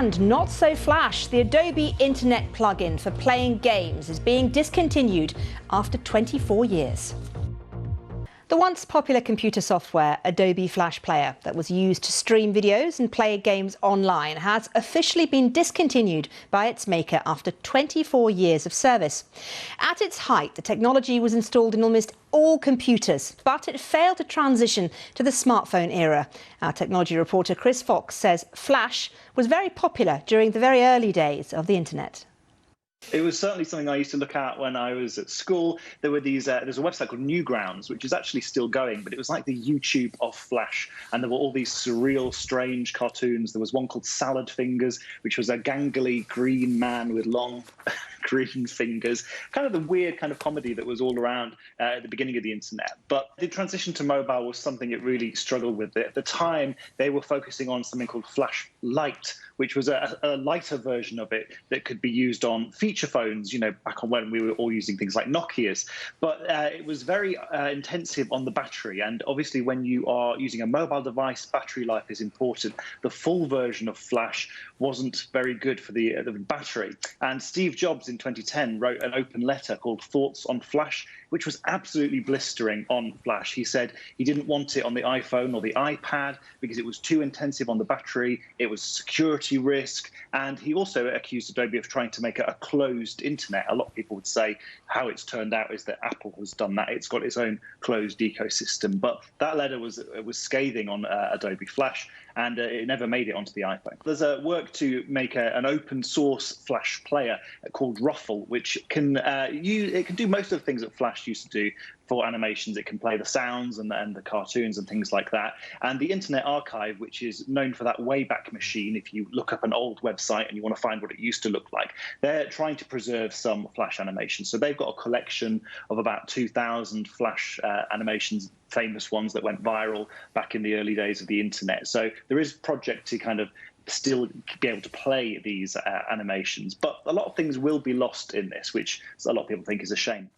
And not so Flash. The Adobe Internet plugin for playing games is being discontinued after 24 years. The once popular computer software Adobe Flash Player that was used to stream videos and play games online has officially been discontinued by its maker after 24 years of service. At its height, the technology was installed in almost all computers, but it failed to transition to the smartphone era. Our technology reporter Chris Fox says Flash was very popular during the very early days of the internet. It was certainly something I used to look at when I was at school. There were these, there's a website called Newgrounds, which is actually still going, but it was like the YouTube of Flash. And there were all these surreal, strange cartoons. There was one called Salad Fingers, which was a gangly green man with long green fingers, kind of the weird kind of comedy that was all around at the beginning of the internet. But the transition to mobile was something it really struggled with. At the time, they were focusing on something called Flash Lite, which was a lighter version of it that could be used on feature phones, back on when we were all using things like Nokias. But it was very intensive on the battery. And obviously, when you are using a mobile device, battery life is important. The full version of Flash wasn't very good for the battery. And Steve Jobs in 2010 wrote an open letter called Thoughts on Flash, which was absolutely blistering on Flash. He said he didn't want it on the iPhone or the iPad because it was too intensive on the battery. It was security risk. And he also accused Adobe of trying to make it a closed internet. A lot of people would say how it's turned out is that Apple has done that. It's got its own closed ecosystem. But that letter was scathing on Adobe Flash, and it never made it onto the iPhone. There's a work to make an open source Flash player called Ruffle, which can do most of the things that Flash used to do for animations. It can play the sounds and the cartoons and things like that. And the Internet Archive, which is known for that Wayback Machine, if you look up an old website and you want to find what it used to look like, they're trying to preserve some Flash animations. So they've got a collection of about 2,000 Flash animations, famous ones that went viral back in the early days of the internet. So there is a project to kind of still be able to play these animations. But a lot of things will be lost in this, which a lot of people think is a shame.